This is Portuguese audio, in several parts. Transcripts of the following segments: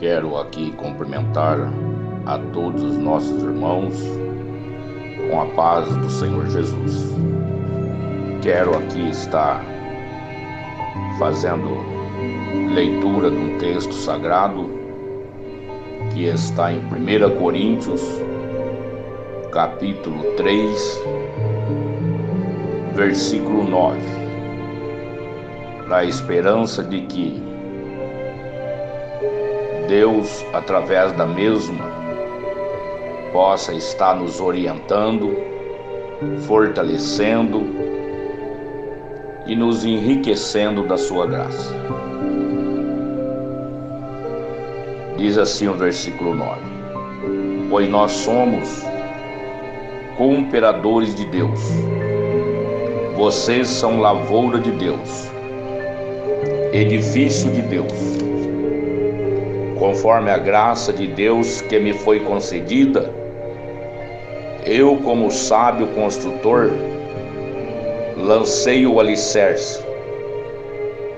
Quero aqui cumprimentar a todos os nossos irmãos com a paz do Senhor Jesus. Quero aqui estar fazendo leitura de um texto sagrado que está em 1 Coríntios, capítulo 3, versículo 9, na esperança de que Deus, através da mesma, possa estar nos orientando, fortalecendo e nos enriquecendo da sua graça. Diz assim o versículo 9: pois nós somos cooperadores de Deus, vocês são lavoura de Deus, edifício de Deus. Conforme a graça de Deus que me foi concedida, eu, como sábio construtor, lancei o alicerce,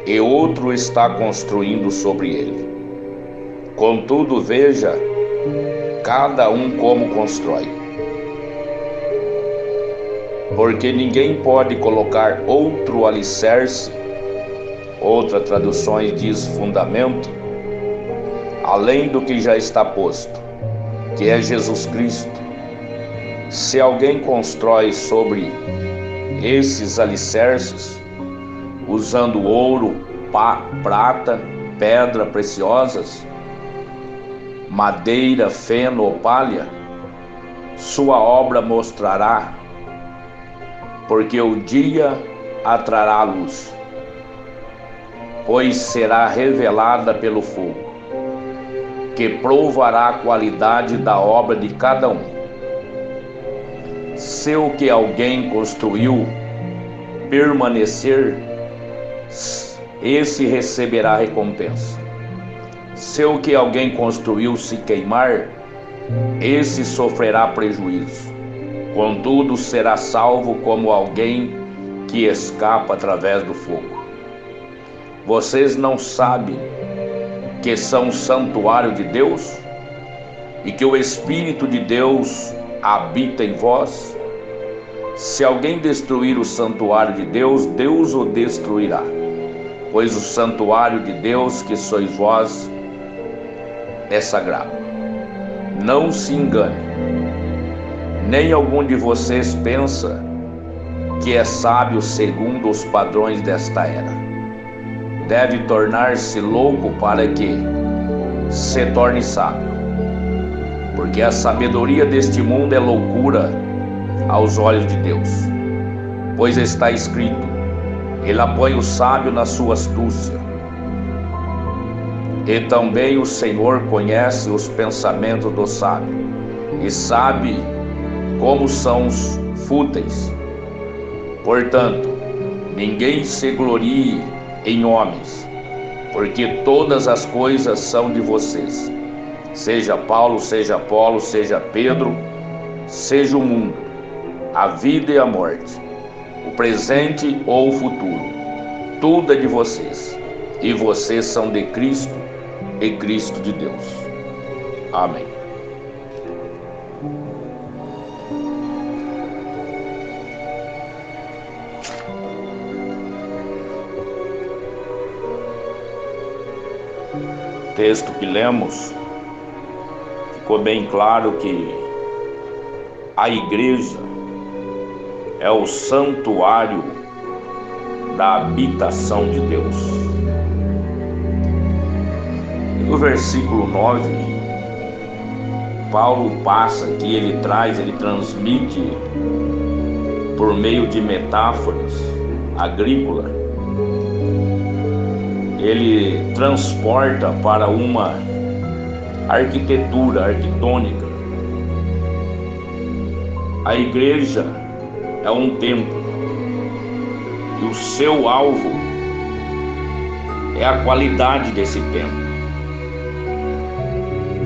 e outro está construindo sobre ele. Contudo, veja cada um como constrói. Porque ninguém pode colocar outro alicerce, outra tradução diz fundamento, além do que já está posto, que é Jesus Cristo. Se alguém constrói sobre esses alicerces, usando ouro, prata, pedra preciosas, madeira, feno ou palha, sua obra mostrará, porque o dia a trará a luz, pois será revelada pelo fogo, que provará a qualidade da obra de cada um. Se o que alguém construiu permanecer, esse receberá recompensa. Se o que alguém construiu se queimar, esse sofrerá prejuízo. Contudo, será salvo como alguém que escapa através do fogo. Vocês não sabem que são o santuário de Deus e que o Espírito de Deus habita em vós? Se alguém destruir o santuário de Deus, Deus o destruirá, pois o santuário de Deus, que sois vós, é sagrado. Não se engane, nem algum de vocês pensa que é sábio segundo os padrões desta era. Deve tornar-se louco para que se torne sábio, porque a sabedoria deste mundo é loucura aos olhos de Deus. Pois está escrito: ele apoia o sábio na sua astúcia. E também o Senhor conhece os pensamentos do sábio, e sabe como são os fúteis. Portanto, ninguém se glorie em homens, porque todas as coisas são de vocês, seja Paulo, seja Apolo, seja Pedro, seja o mundo, a vida e a morte, o presente ou o futuro, tudo é de vocês, e vocês são de Cristo e Cristo de Deus. Amém. O texto que lemos, ficou bem claro que a igreja é o santuário da habitação de Deus. No versículo 9, Paulo passa aqui, ele transmite por meio de metáforas agrícolas, ele transporta para uma arquitetura arquitetônica. A igreja é um templo e o seu alvo é a qualidade desse templo,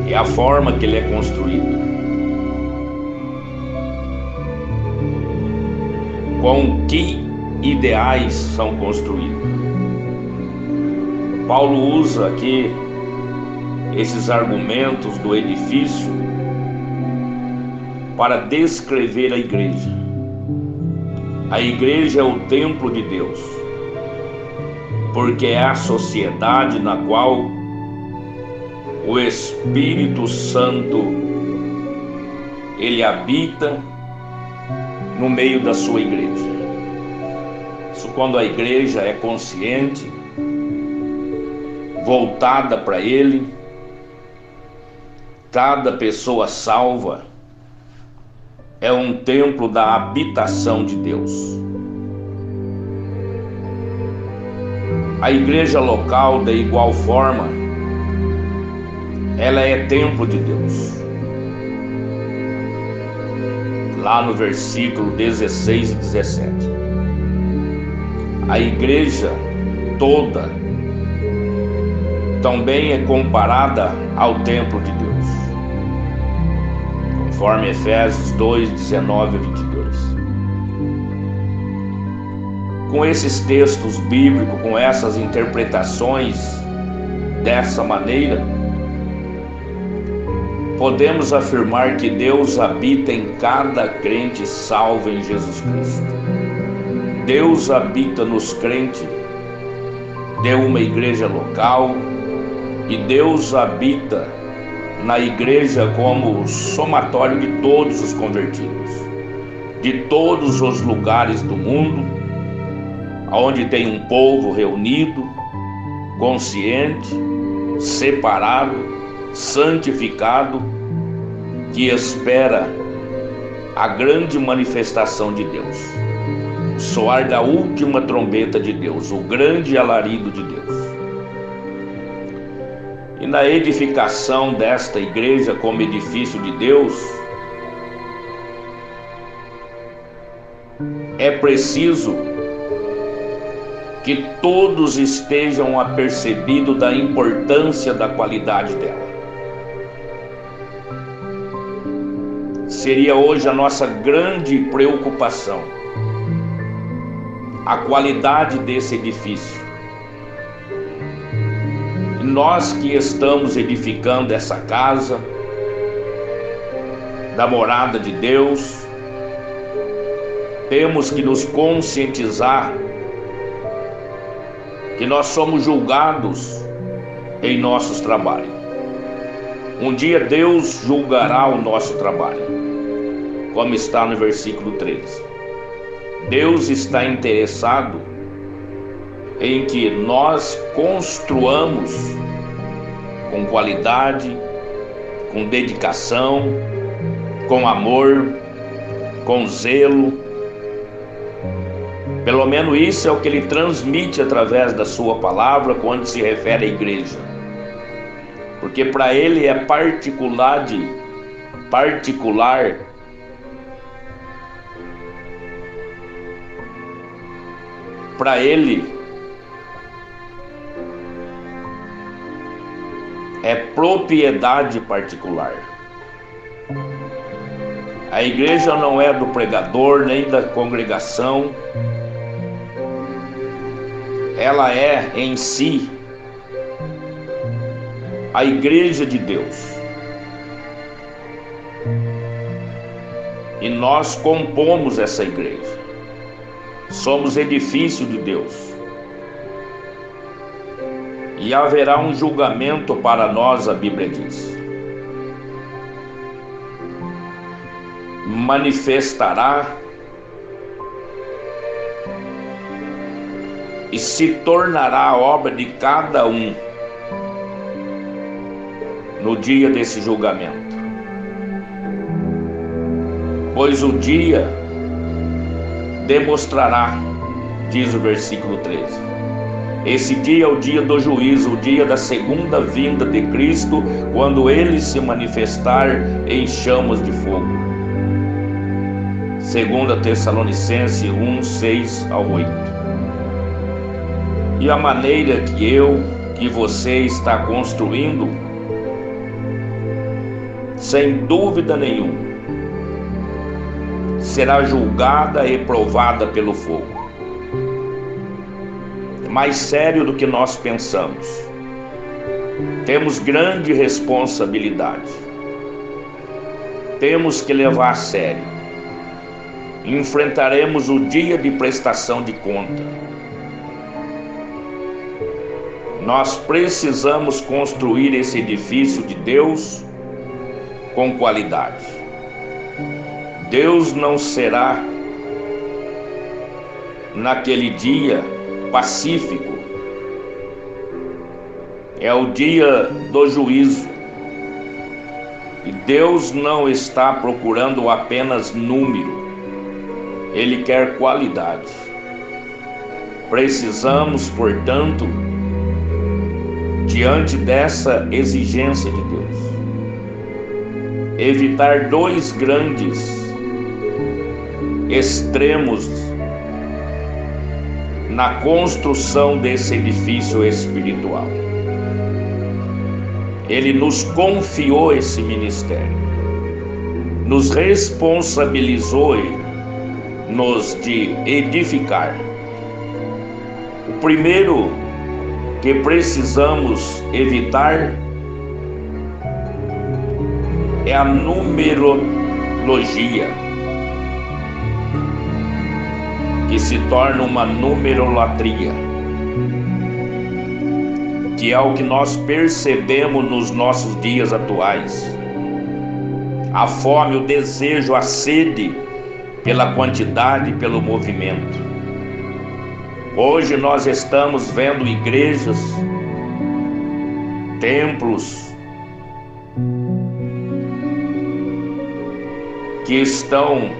é a forma que ele é construído, com que ideais são construídos. Paulo usa aqui esses argumentos do edifício para descrever a igreja. A igreja é o templo de Deus, porque é a sociedade na qual o Espírito Santo ele habita no meio da sua igreja. Isso quando a igreja é consciente, voltada para Ele, cada pessoa salva é um templo da habitação de Deus. A igreja local, de igual forma, ela é templo de Deus. Lá no versículo 16 e 17. A igreja toda também é comparada ao templo de Deus, conforme Efésios 2, 19 a 22. Com esses textos bíblicos, com essas interpretações dessa maneira, podemos afirmar que Deus habita em cada crente salvo em Jesus Cristo. Deus habita nos crentes de uma igreja local, e Deus habita na igreja como somatório de todos os convertidos, de todos os lugares do mundo, onde tem um povo reunido, consciente, separado, santificado, que espera a grande manifestação de Deus, o soar da última trombeta de Deus, o grande alarido de Deus. E na edificação desta igreja como edifício de Deus, é preciso que todos estejam apercebidos da importância da qualidade dela. Seria hoje a nossa grande preocupação, a qualidade desse edifício. Nós que estamos edificando essa casa da morada de Deus, temos que nos conscientizar que nós somos julgados em nossos trabalhos. Um dia Deus julgará o nosso trabalho, como está no versículo 13. Deus está interessado em que nós construamos com qualidade, com dedicação, com amor, com zelo. Pelo menos isso é o que ele transmite através da sua palavra quando se refere à igreja. Porque para ele é particular, para ele é propriedade particular. A igreja não é do pregador nem da congregação. Ela é em si a igreja de Deus. E nós compomos essa igreja. Somos edifício de Deus. E haverá um julgamento para nós, a Bíblia diz. Manifestará e se tornará a obra de cada um no dia desse julgamento. Pois o dia demonstrará, diz o versículo 13. Esse dia é o dia do juízo, o dia da segunda vinda de Cristo, quando Ele se manifestar em chamas de fogo. 2 Tessalonicenses 1, 6 ao 8. E a maneira que você está construindo, sem dúvida nenhuma, será julgada e provada pelo fogo. Mais sério do que nós pensamos. temos grande responsabilidade. Temos que levar a sério. Enfrentaremos o dia de prestação de conta. Nós precisamos construir esse edifício de Deus com qualidade. Deus não será, naquele dia, pacífico. É o dia do juízo. E Deus não está procurando apenas número. Ele quer qualidade. Precisamos, portanto, diante dessa exigência de Deus, evitar dois grandes extremos na construção desse edifício espiritual. Ele nos confiou esse ministério, nos responsabilizou-nos de edificar. O primeiro que precisamos evitar é a numerologia, que se torna uma numerolatria, que é o que nós percebemos nos nossos dias atuais. A fome, o desejo, a sede pela quantidade, pelo movimento. Hoje nós estamos vendo igrejas, templos, que estão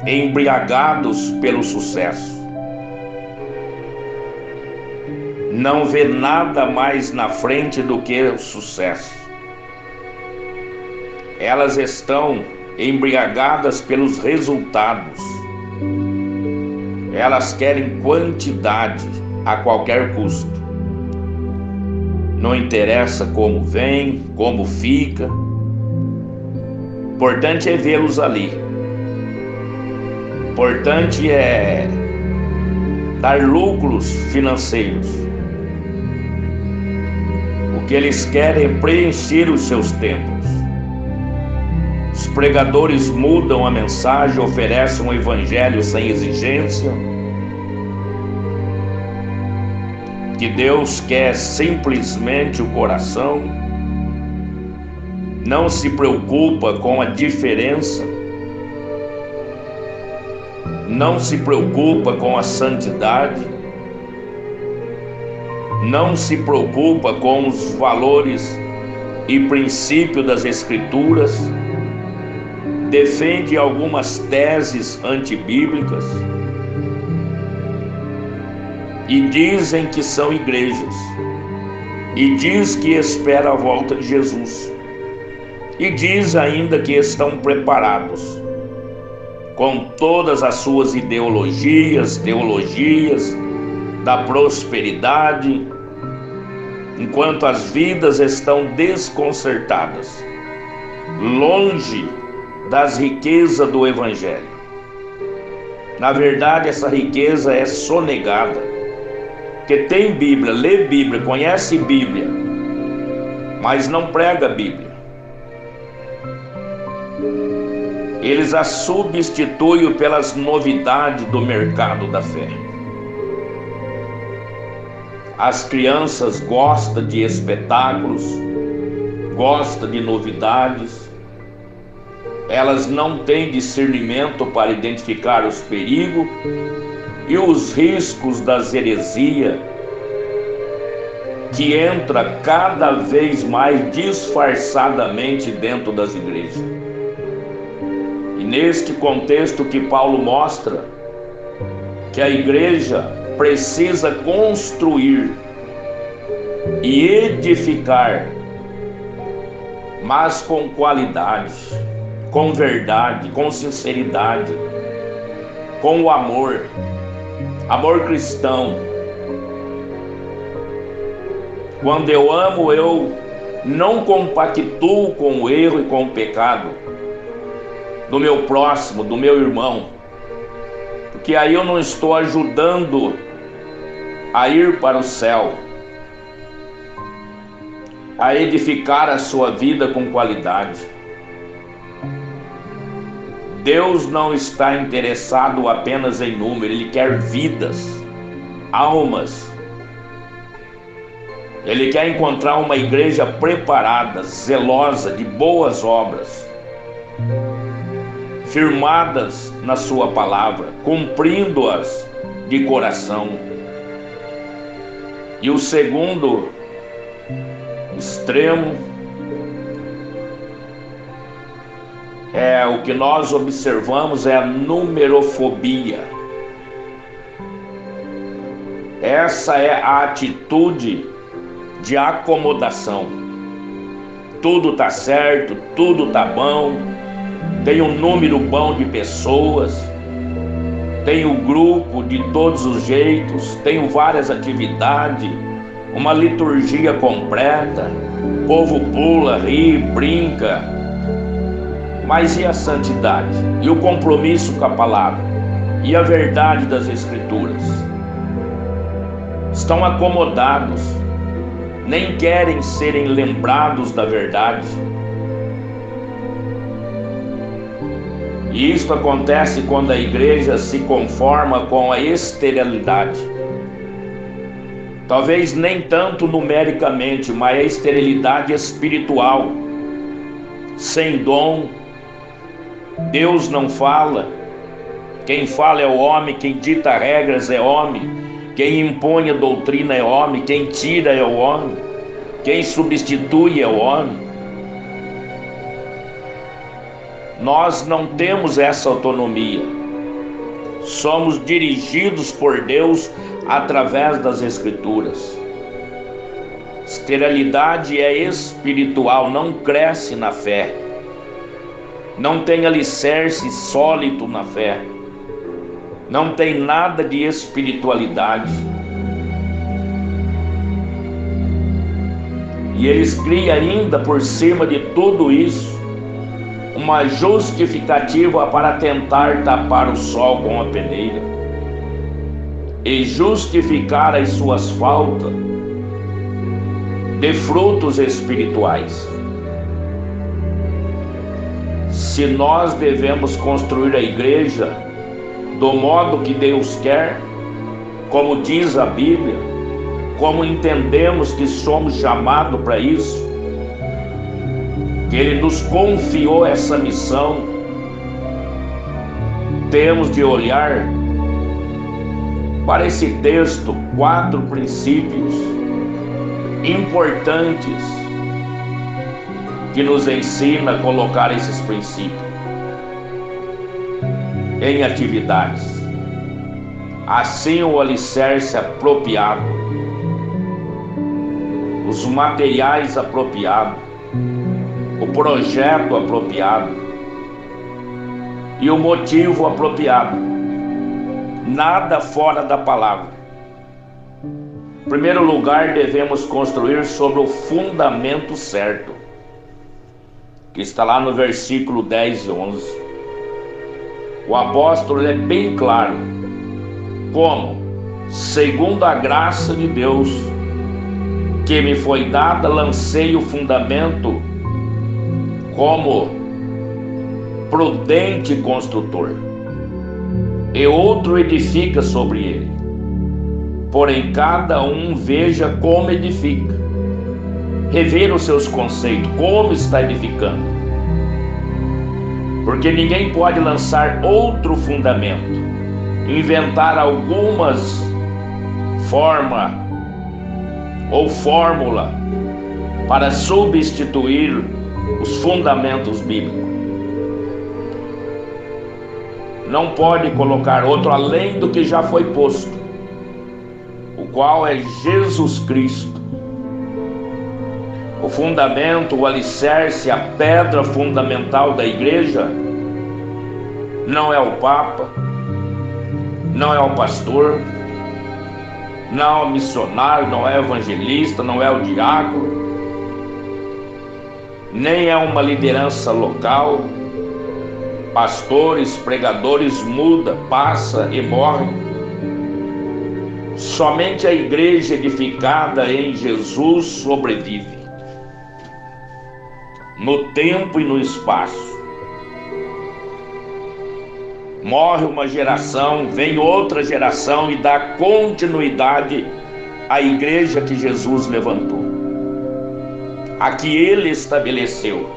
embriagados pelo sucesso. Não vê nada mais na frente do que o sucesso. Elas estão embriagadas pelos resultados. Elas querem quantidade a qualquer custo. Não interessa como vem, como fica. O importante é vê-los ali. O importante é dar lucros financeiros. O que eles querem é preencher os seus templos. Os pregadores mudam a mensagem, oferecem um evangelho sem exigência. Que Deus quer simplesmente o coração. Não se preocupa com a diferença. Não se preocupa com a santidade. Não se preocupa com os valores e princípios das Escrituras. Defende algumas teses antibíblicas e dizem que são igrejas, e diz que espera a volta de Jesus, e diz ainda que estão preparados com todas as suas teologias da prosperidade, enquanto as vidas estão desconcertadas, longe das riquezas do Evangelho. Na verdade, essa riqueza é sonegada, porque tem Bíblia, lê Bíblia, conhece Bíblia, mas não prega Bíblia. Eles a substituem pelas novidades do mercado da fé. As crianças gostam de espetáculos, gostam de novidades. Elas não têm discernimento para identificar os perigos e os riscos das heresias, que entra cada vez mais disfarçadamente dentro das igrejas. E neste contexto que Paulo mostra que a igreja precisa construir e edificar, mas com qualidade, com verdade, com sinceridade, com o amor cristão. Quando eu amo, eu não compactuo com o erro e com o pecado do meu próximo, do meu irmão, porque aí eu não estou ajudando a ir para o céu. a edificar a sua vida com qualidade. Deus não está interessado apenas em número, Ele quer vidas, almas. Ele quer encontrar uma igreja preparada, zelosa, de boas obras, firmadas na sua palavra, cumprindo-as de coração. E o segundo extremo o que nós observamos é a numerofobia. Essa é a atitude de acomodação. Tudo está certo, tudo está bom, tem um número bom de pessoas, tem o grupo de todos os jeitos, tem várias atividades, uma liturgia completa, o povo pula, ri, brinca. Mas e a santidade? E o compromisso com a palavra? E a verdade das Escrituras? Estão acomodados, nem querem serem lembrados da verdade. E isso acontece quando a igreja se conforma com a esterilidade. Talvez nem tanto numericamente, mas a esterilidade espiritual, sem dom. Deus não fala. Quem fala é o homem, quem dita regras é homem, quem impõe a doutrina é homem, quem tira é o homem, quem substitui é o homem. Nós não temos essa autonomia. Somos dirigidos por Deus através das Escrituras. Esterilidade é espiritual, não cresce na fé, não tem alicerce sólido na fé, não tem nada de espiritualidade. E eles criam ainda por cima de tudo isso uma justificativa para tentar tapar o sol com a peneira e justificar as suas faltas de frutos espirituais. Se nós devemos construir a igreja do modo que Deus quer, como diz a Bíblia, como entendemos que somos chamados para isso, que Ele nos confiou essa missão, temos de olhar para esse texto 4 princípios importantes que nos ensina a colocar esses princípios em atividades. Assim, o alicerce apropriado, os materiais apropriados, o projeto apropriado e o motivo apropriado. Nada fora da palavra. Em primeiro lugar, devemos construir sobre o fundamento certo, que está lá no versículo 10 e 11. O apóstolo é bem claro, como, segundo a graça de Deus que me foi dada, lancei o fundamento como prudente construtor, e outro edifica sobre ele. Porém, cada um veja como edifica, revira os seus conceitos, como está edificando. Porque ninguém pode lançar outro fundamento, inventar algumas formas ou fórmula para substituir os fundamentos bíblicos. Não pode colocar outro além do que já foi posto, o qual é Jesus Cristo. O fundamento, o alicerce, a pedra fundamental da igreja não é o Papa, não é o pastor, não é o missionário, não é o evangelista, não é o diácono, nem é uma liderança local. Pastores, pregadores muda, passa e morre. Somente a igreja edificada em Jesus sobrevive. no tempo e no espaço. Morre uma geração, vem outra geração e dá continuidade à igreja que Jesus levantou, a que ele estabeleceu,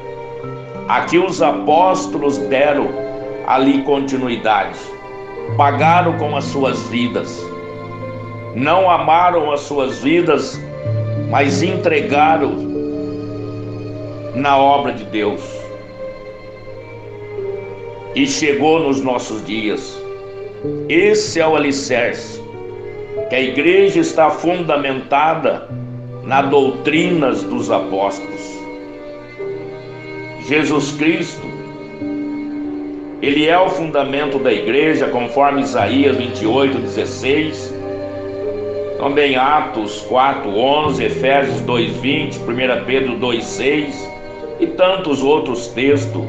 a que os apóstolos deram ali continuidade, pagaram com as suas vidas, não amaram as suas vidas, mas entregaram na obra de Deus. E chegou nos nossos dias. Esse é o alicerce, que a igreja está fundamentada nas doutrinas dos apóstolos. Jesus Cristo, ele é o fundamento da igreja, conforme Isaías 28:16, também Atos 4:11, Efésios 2:20, 1 Pedro 2:6 e tantos outros textos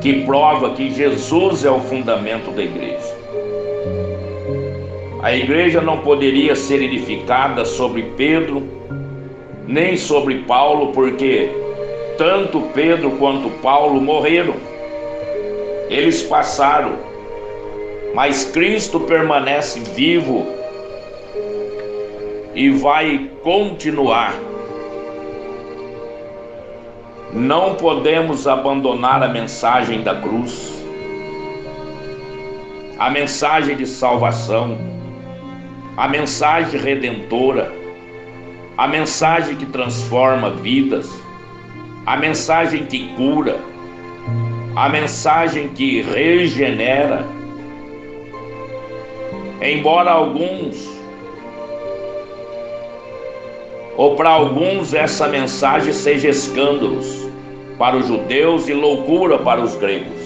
que prova que Jesus é o fundamento da igreja. A igreja não poderia ser edificada sobre Pedro, nem sobre Paulo, porque tanto Pedro quanto Paulo morreram. Eles passaram, mas Cristo permanece vivo e vai continuar. Não podemos abandonar a mensagem da cruz, a mensagem de salvação, a mensagem redentora, a mensagem que transforma vidas, a mensagem que cura, a mensagem que regenera. Embora para alguns essa mensagem seja escândalos para os judeus e loucura para os gregos.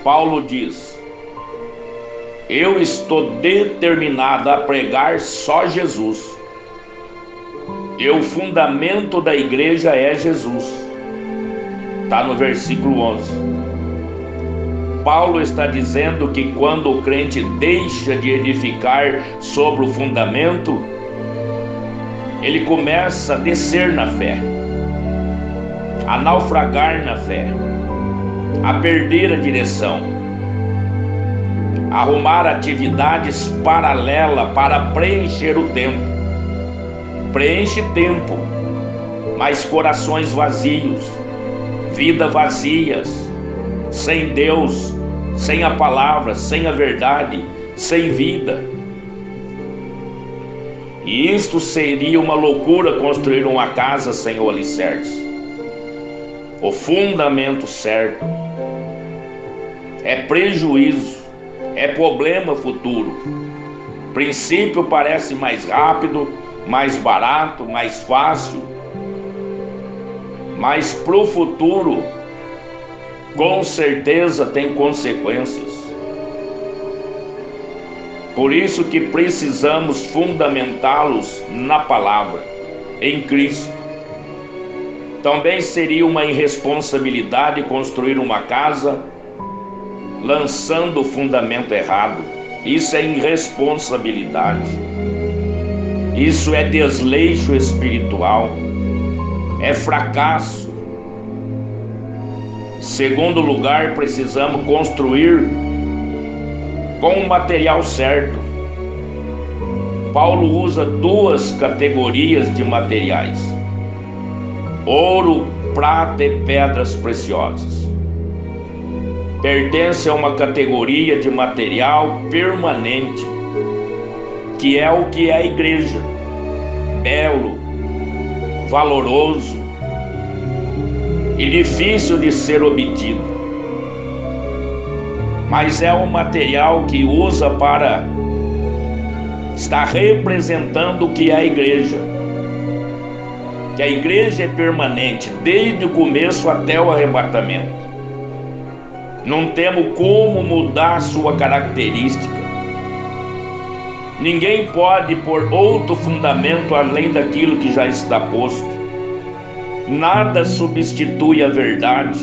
Paulo diz: eu estou determinado a pregar só Jesus. E o fundamento da igreja é Jesus. Está no versículo 11. Paulo está dizendo que quando o crente deixa de edificar sobre o fundamento, ele começa a descer na fé, a naufragar na fé, a perder a direção, a arrumar atividades paralelas para preencher o tempo. Preenche tempo, mas corações vazios, vida vazias, sem Deus, sem a palavra, sem a verdade, sem vida. E isto seria uma loucura, construir uma casa sem o alicerce. O fundamento certo é prejuízo, é problema futuro. Princípio parece mais rápido, mais barato, mais fácil, mas para o futuro, com certeza tem consequências. Por isso que precisamos fundamentá-los na palavra, em Cristo. Também seria uma irresponsabilidade construir uma casa lançando o fundamento errado. Isso é irresponsabilidade. Isso é desleixo espiritual. É fracasso. Segundo lugar, precisamos construir com o material certo. Paulo usa duas categorias de materiais: ouro, prata e pedras preciosas. Pertence a uma categoria de material permanente, que é o que é a igreja: belo, valoroso e difícil de ser obtido. Mas é um material que usa para estar representando o que é a igreja. Que a igreja é permanente, desde o começo até o arrebatamento. Não temos como mudar a sua característica. Ninguém pode pôr outro fundamento além daquilo que já está posto. Nada substitui a verdade.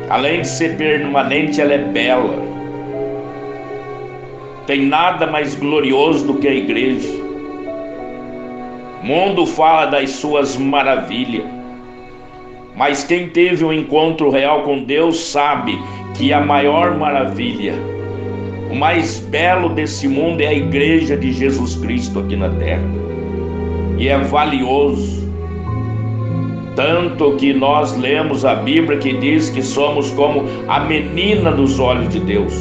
Além de ser permanente, ela é bela. Tem nada mais glorioso do que a igreja. O mundo fala das suas maravilhas, mas quem teve um encontro real com Deus sabe que a maior maravilha, o mais belo desse mundo é a igreja de Jesus Cristo aqui na terra. E é valioso, tanto que nós lemos a Bíblia que diz que somos como a menina dos olhos de Deus.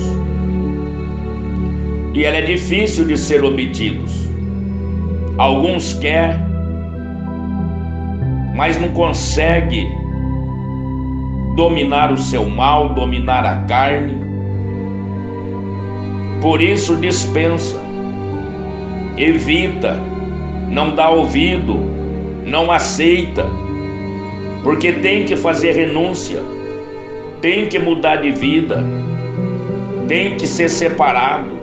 E ela é difícil de ser obtidos. Alguns querem, mas não conseguem dominar o seu mal, dominar a carne. Por isso dispensa, evita, não dá ouvido, não aceita, porque tem que fazer renúncia, tem que mudar de vida, tem que ser separado.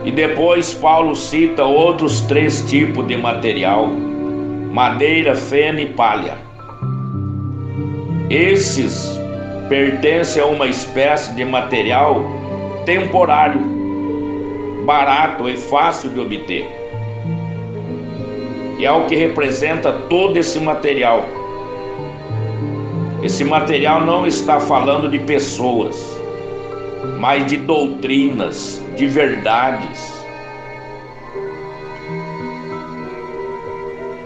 E depois Paulo cita outros 3 tipos de material: madeira, feno e palha. Esses pertencem a uma espécie de material temporário, barato e fácil de obter. E é o que representa todo esse material. Esse material não está falando de pessoas, mas de doutrinas, de verdades.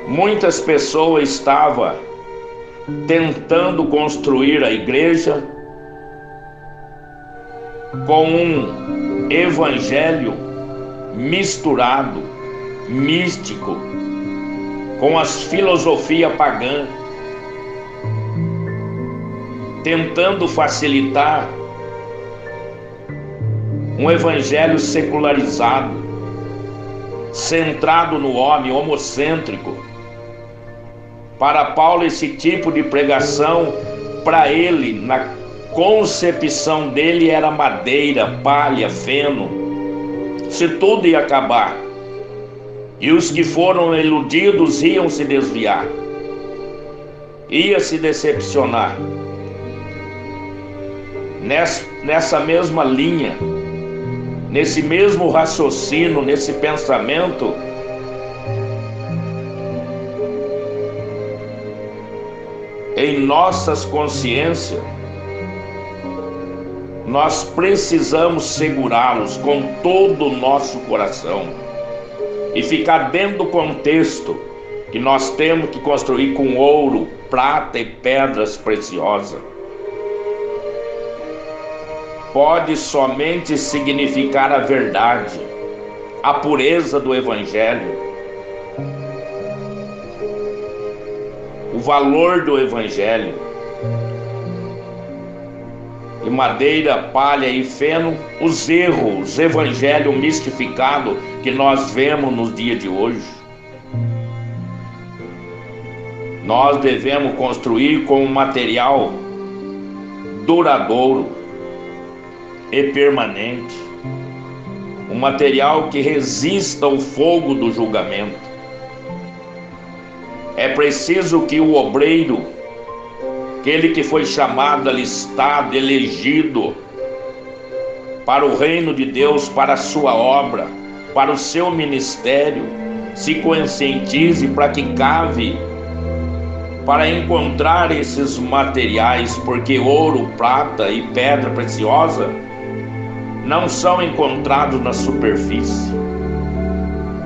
Muitas pessoas estavam tentando construir a igreja com um evangelho misturado, místico, com as filosofias pagãs, tentando facilitar um evangelho secularizado, centrado no homem, homocêntrico. Para Paulo, esse tipo de pregação, para ele, na concepção dele, era madeira, palha, feno. Se tudo ia acabar, e os que foram iludidos iam se desviar, ia se decepcionar. Nessa mesma linha, nesse mesmo raciocínio, nesse pensamento, em nossas consciências, nós precisamos segurá-los com todo o nosso coração e ficar dentro do contexto que nós temos que construir com ouro, prata e pedras preciosas. Pode somente significar a verdade, a pureza do Evangelho, o valor do Evangelho. E madeira, palha e feno, os erros, o Evangelho mistificado que nós vemos nos dias de hoje. Nós devemos construir com um material duradouro e permanente, um material que resista ao fogo do julgamento. É preciso que o obreiro, aquele que foi chamado, alistado, elegido para o reino de Deus, para a sua obra, para o seu ministério, se conscientize para que cave para encontrar esses materiais, porque ouro, prata e pedra preciosa não são encontrados na superfície.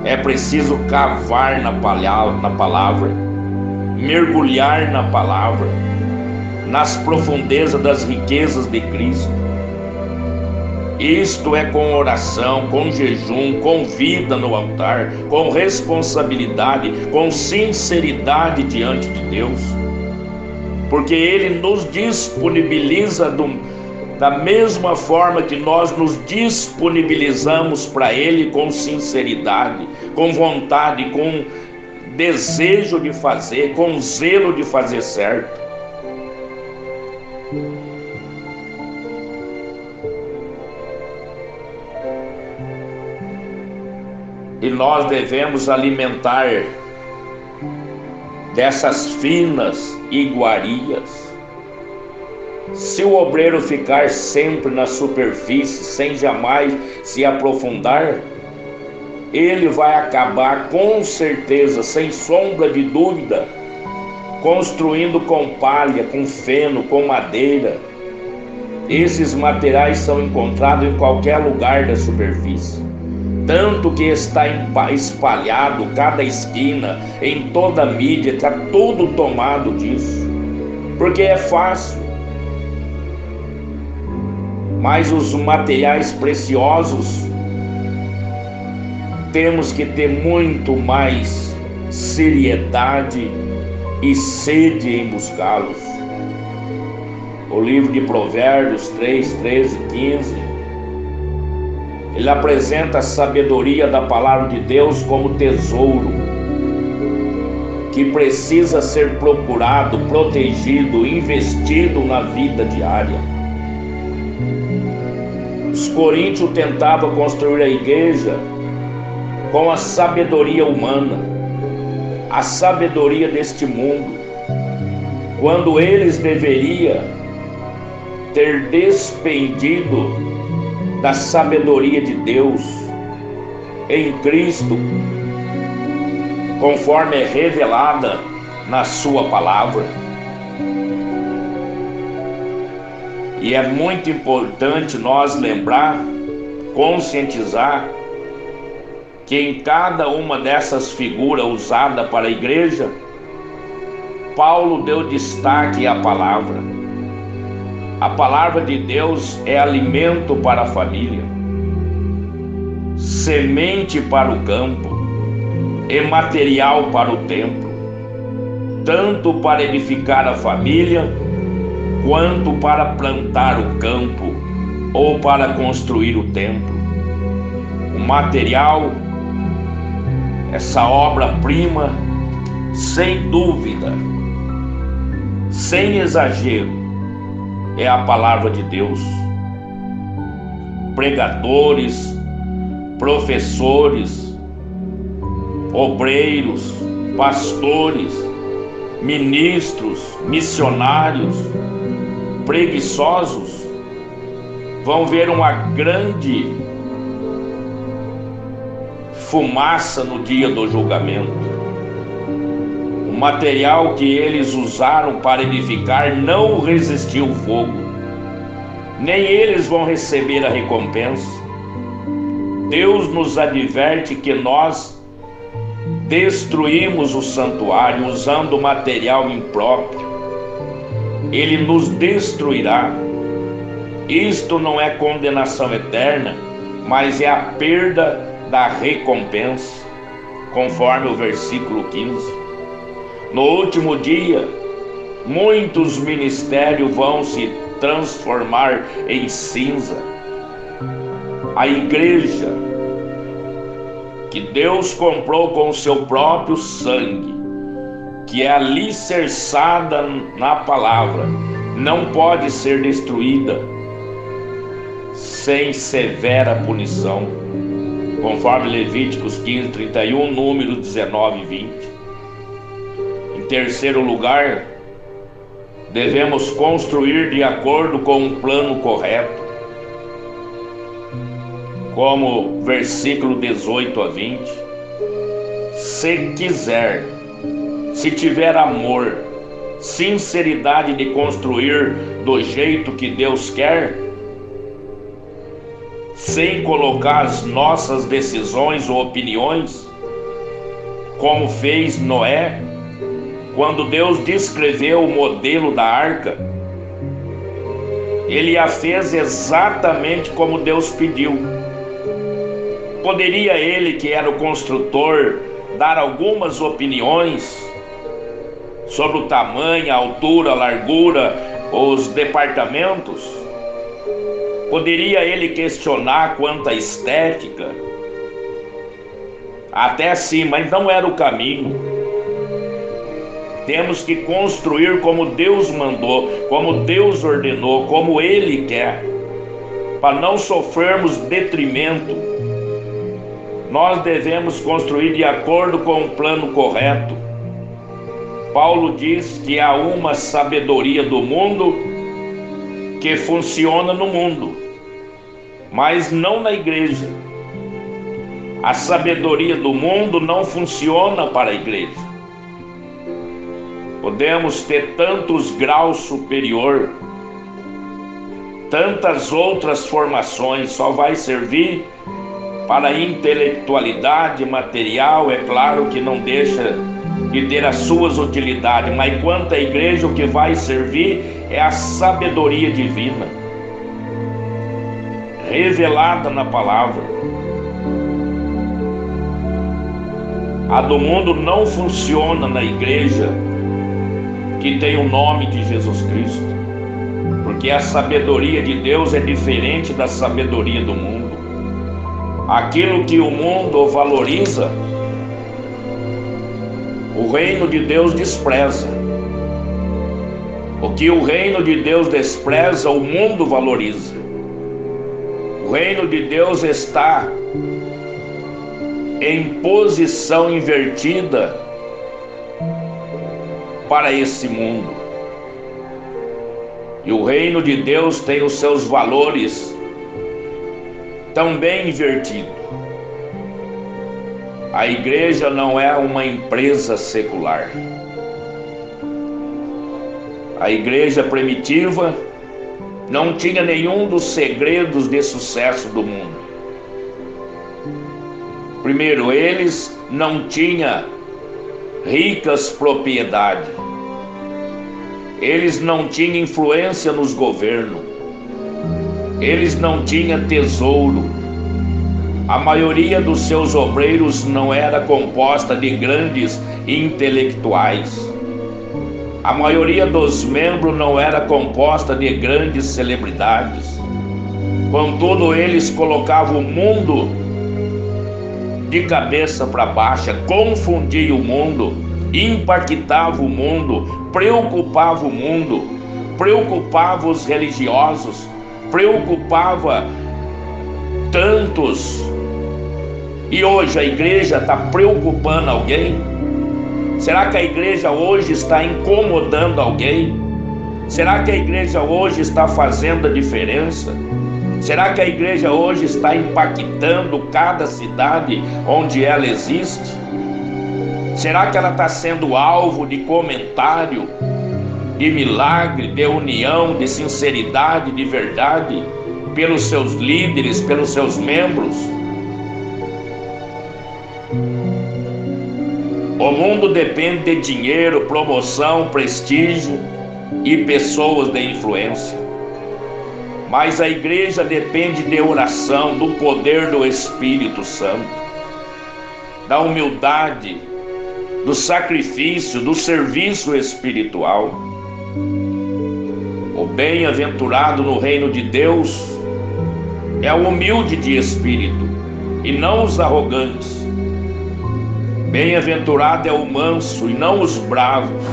É preciso cavar na palavra, mergulhar na palavra, nas profundezas das riquezas de Cristo. Isto é com oração, com jejum, com vida no altar, com responsabilidade, com sinceridade diante de Deus, porque Ele nos disponibiliza da mesma forma que nós nos disponibilizamos para Ele, com sinceridade, com vontade, com desejo de fazer, com zelo de fazer certo. E nós devemos alimentar dessas finas iguarias Se o obreiro ficar sempre na superfície, sem jamais se aprofundar, ele vai acabar com certeza, sem sombra de dúvida, construindo com palha, com feno, com madeira. Esses materiais são encontrados em qualquer lugar da superfície, tanto que está espalhado cada esquina, em toda a mídia, está tudo tomado disso, porque é fácil. Mas os materiais preciosos, temos que ter muito mais seriedade e sede em buscá-los. O livro de Provérbios 3, 13 e 15, ele apresenta a sabedoria da palavra de Deus como tesouro, que precisa ser procurado, protegido, investido na vida diária. Os coríntios tentavam construir a igreja com a sabedoria humana, a sabedoria deste mundo, quando eles deveriam ter despendido da sabedoria de Deus em Cristo, conforme é revelada na sua palavra. E é muito importante nós lembrar, conscientizar, que em cada uma dessas figuras usadas para a igreja, Paulo deu destaque à palavra. A palavra de Deus é alimento para a família, semente para o campo e material para o templo, tanto para edificar a família, quanto para plantar o campo ou para construir o templo. O material, essa obra-prima, sem dúvida, sem exagero, é a palavra de Deus. Pregadores, professores, obreiros, pastores, ministros, missionários, preguiçosos, vão ver uma grande fumaça no dia do julgamento. O material que eles usaram para edificar não resistiu o fogo, nem eles vão receber a recompensa. Deus nos adverte que nós destruímos o santuário usando material impróprio. Ele nos destruirá. Isto não é condenação eterna, mas é a perda da recompensa, conforme o versículo 15. No último dia, muitos ministérios vão se transformar em cinza. A igreja que Deus comprou com o seu próprio sangue, que é alicerçada na palavra, não pode ser destruída sem severa punição, conforme Levíticos 15, 31, Números 19 e 20. Em terceiro lugar, devemos construir de acordo com um plano correto, como versículo 18 a 20. Se quiser, se tiver amor, sinceridade de construir do jeito que Deus quer, sem colocar as nossas decisões ou opiniões, como fez Noé, quando Deus descreveu o modelo da arca, ele a fez exatamente como Deus pediu. Poderia ele, que era o construtor, dar algumas opiniões sobre o tamanho, a altura, a largura, os departamentos? Poderia ele questionar quanto à estética? Até sim, mas não era o caminho. Temos que construir como Deus mandou, como Deus ordenou, como Ele quer, para não sofrermos detrimento. Nós devemos construir de acordo com o plano correto. Paulo diz que há uma sabedoria do mundo que funciona no mundo, mas não na igreja. A sabedoria do mundo não funciona para a igreja. Podemos ter tantos graus superior, tantas outras formações, só vai servir para a intelectualidade material. É claro que não deixa de ter as suas utilidades, mas quanto à igreja, o que vai servir é a sabedoria divina, revelada na palavra. A do mundo não funciona na igreja que tem o nome de Jesus Cristo, porque a sabedoria de Deus é diferente da sabedoria do mundo. Aquilo que o mundo valoriza, o reino de Deus despreza. O que o reino de Deus despreza, o mundo valoriza. O reino de Deus está em posição invertida para esse mundo. E o reino de Deus tem os seus valores também invertidos. A igreja não é uma empresa secular. A igreja primitiva não tinha nenhum dos segredos de sucesso do mundo. Primeiro, eles não tinham ricas propriedades. Eles não tinham influência nos governos. Eles não tinham tesouro. A maioria dos seus obreiros não era composta de grandes intelectuais. A maioria dos membros não era composta de grandes celebridades. Contudo, eles colocavam o mundo de cabeça para baixo, confundiam o mundo, impactavam o mundo, preocupavam o mundo, preocupavam os religiosos, preocupava tantos. E hoje a igreja está preocupando alguém? Será que a igreja hoje está incomodando alguém? Será que a igreja hoje está fazendo a diferença? Será que a igreja hoje está impactando cada cidade onde ela existe? Será que ela está sendo alvo de comentário, de milagre, de união, de sinceridade, de verdade, pelos seus líderes, pelos seus membros? O mundo depende de dinheiro, promoção, prestígio e pessoas de influência. Mas a igreja depende de oração, do poder do Espírito Santo, da humildade, do sacrifício, do serviço espiritual. O bem-aventurado no reino de Deus é o humilde de espírito e não os arrogantes. Bem-aventurado é o manso e não os bravos,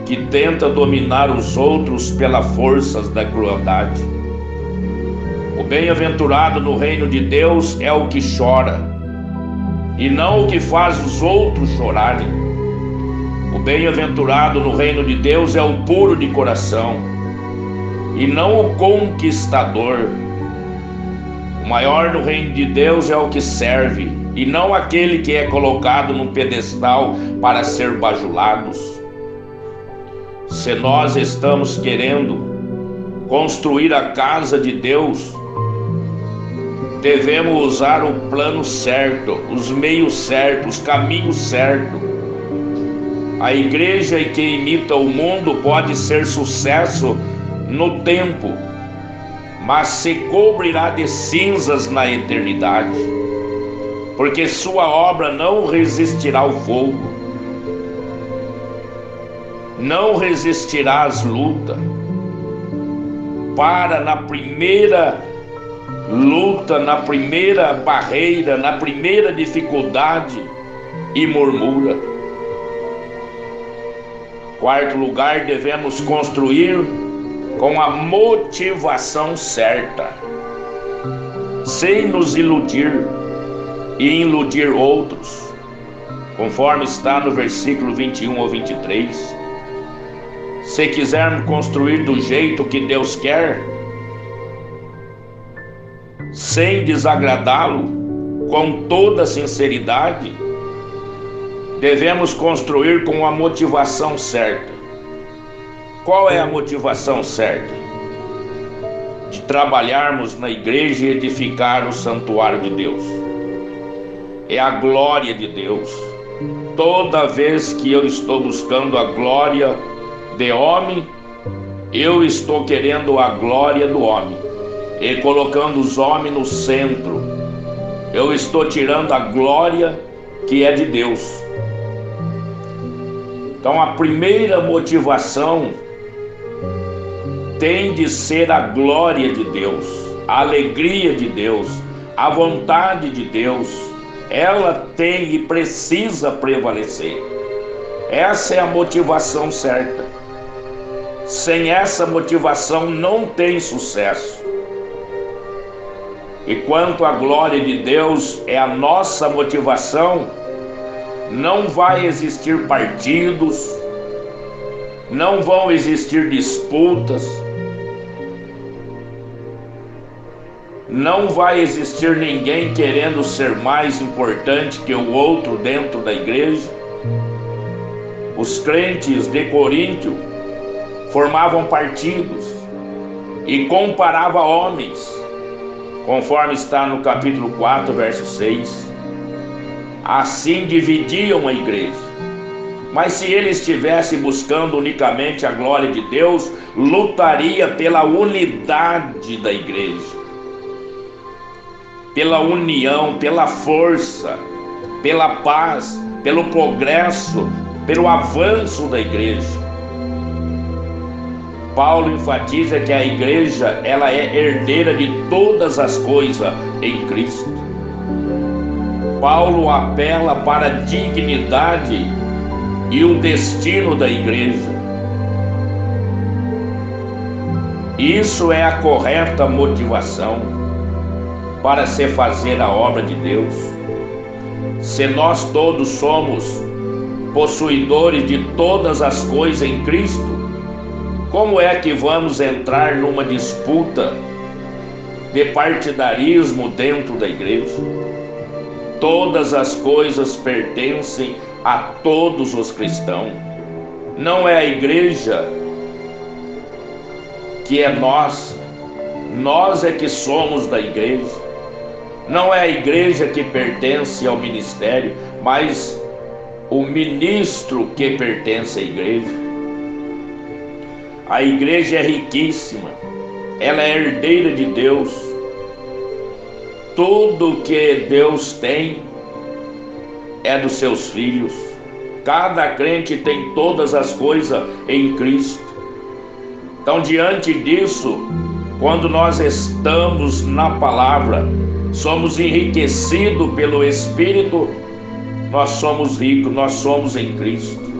que tenta dominar os outros pelas forças da crueldade. O bem-aventurado no reino de Deus é o que chora, e não o que faz os outros chorarem. O bem-aventurado no reino de Deus é o puro de coração, e não o conquistador. O maior no reino de Deus é o que serve, e não aquele que é colocado num pedestal para ser bajulados. Se nós estamos querendo construir a casa de Deus, devemos usar o plano certo, os meios certos, os caminhos certos. A igreja que imita o mundo pode ser sucesso no tempo, mas se cobrirá de cinzas na eternidade, porque sua obra não resistirá ao fogo, não resistirá às lutas. Para na primeira luta, na primeira barreira, na primeira dificuldade e murmura. Quarto lugar, devemos construir com a motivação certa, sem nos iludir e iludir outros, conforme está no versículo 21 ou 23. Se quisermos construir do jeito que Deus quer, sem desagradá-lo, com toda sinceridade, devemos construir com a motivação certa. Qual é a motivação certa? De trabalharmos na igreja e edificar o santuário de Deus. É a glória de Deus. Toda vez que eu estou buscando a glória de homem, eu estou querendo a glória do homem e colocando os homens no centro. Eu estou tirando a glória que é de Deus. Então a primeira motivação tem de ser a glória de Deus, a alegria de Deus, a vontade de Deus. Ela tem e precisa prevalecer. Essa é a motivação certa. Sem essa motivação não tem sucesso. E quanto a glória de Deus é a nossa motivação, não vai existir partidos, não vão existir disputas, não vai existir ninguém querendo ser mais importante que o outro dentro da igreja. Os crentes de Coríntio formavam partidos e comparavam homens, conforme está no capítulo 4, verso 6. Assim dividiam a igreja. Mas se ele estivesse buscando unicamente a glória de Deus, lutaria pela unidade da igreja, pela união, pela força, pela paz, pelo progresso, pelo avanço da igreja. Paulo enfatiza que a igreja, ela é herdeira de todas as coisas em Cristo. Paulo apela para a dignidade e o destino da igreja. Isso é a correta motivação para se fazer a obra de Deus. Se nós todos somos possuidores de todas as coisas em Cristo, como é que vamos entrar numa disputa de partidarismo dentro da igreja? Todas as coisas pertencem a todos os cristãos. Não é a igreja que é nós é que somos da igreja. Não é a igreja que pertence ao ministério, mas o ministro que pertence à igreja. A igreja é riquíssima, ela é herdeira de Deus. Tudo que Deus tem é dos seus filhos. Cada crente tem todas as coisas em Cristo. Então, diante disso, quando nós estamos na palavra, somos enriquecidos pelo Espírito, nós somos ricos, nós somos em Cristo.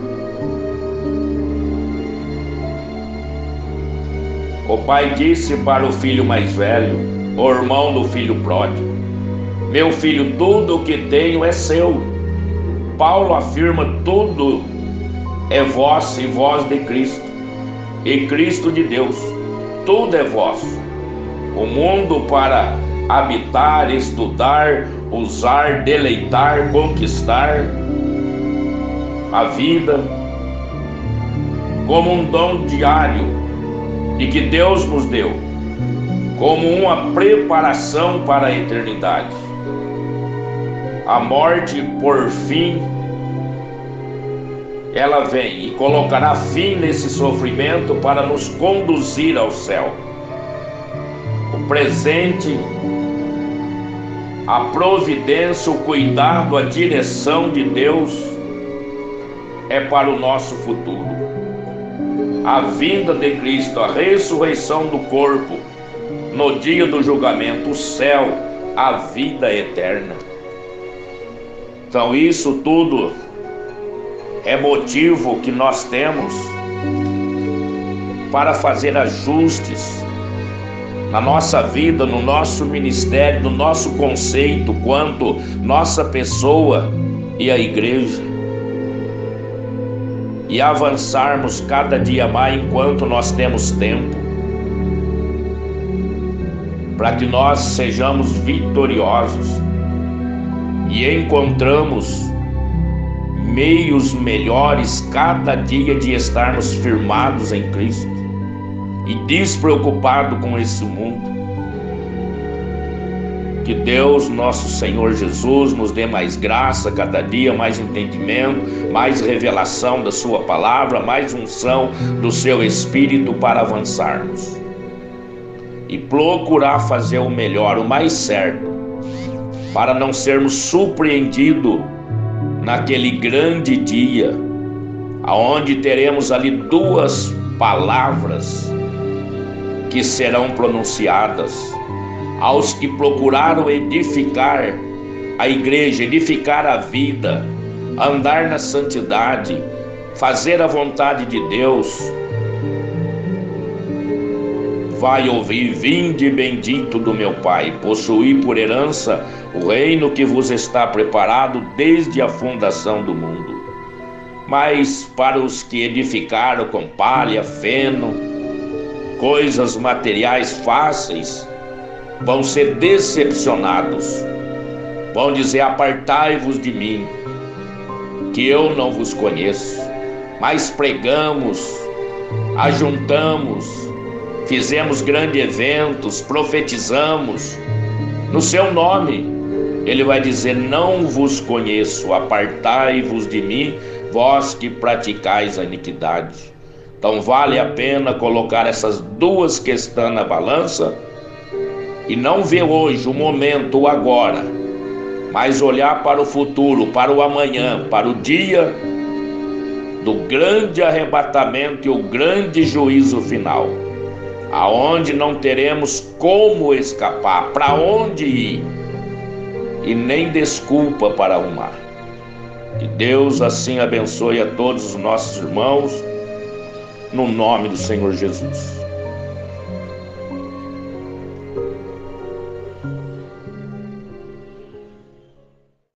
O pai disse para o filho mais velho, o irmão do filho pródigo: meu filho, tudo o que tenho é seu. Paulo afirma: tudo é vosso e vós de Cristo, e Cristo de Deus. Tudo é vosso. O mundo para habitar, estudar, usar, deleitar, conquistar a vida como um dom diário e que Deus nos deu, como uma preparação para a eternidade. A morte, por fim, ela vem e colocará fim nesse sofrimento para nos conduzir ao céu. O presente, a providência, o cuidado, a direção de Deus é para o nosso futuro. A vinda de Cristo, a ressurreição do corpo, no dia do julgamento, o céu, a vida eterna. Então isso tudo é motivo que nós temos para fazer ajustes na nossa vida, no nosso ministério, no nosso conceito quanto nossa pessoa e a igreja. e avançarmos cada dia mais enquanto nós temos tempo, para que nós sejamos vitoriosos e encontramos meios melhores cada dia de estarmos firmados em Cristo e despreocupados com esse mundo. Que Deus, nosso Senhor Jesus, nos dê mais graça cada dia, mais entendimento, mais revelação da sua palavra, mais unção do seu Espírito para avançarmos e procurar fazer o melhor, o mais certo, para não sermos surpreendidos naquele grande dia, aonde teremos ali duas palavras que serão pronunciadas aos que procuraram edificar a igreja, edificar a vida, andar na santidade, fazer a vontade de Deus. Vai ouvir: vinde bendito do meu Pai, possuí por herança o reino que vos está preparado desde a fundação do mundo. Mas para os que edificaram com palha, feno, coisas materiais fáceis, vão ser decepcionados, vão dizer: apartai-vos de mim, que eu não vos conheço. Mas pregamos, ajuntamos, fizemos grandes eventos, profetizamos no seu nome. Ele vai dizer: não vos conheço, apartai-vos de mim, vós que praticais a iniquidade. Então vale a pena colocar essas duas questões na balança e não ver hoje, o momento, o agora, mas olhar para o futuro, para o amanhã, para o dia do grande arrebatamento e o grande juízo final, aonde não teremos como escapar, para onde ir e nem desculpa para arrumar. Que Deus assim abençoe a todos os nossos irmãos, no nome do Senhor Jesus.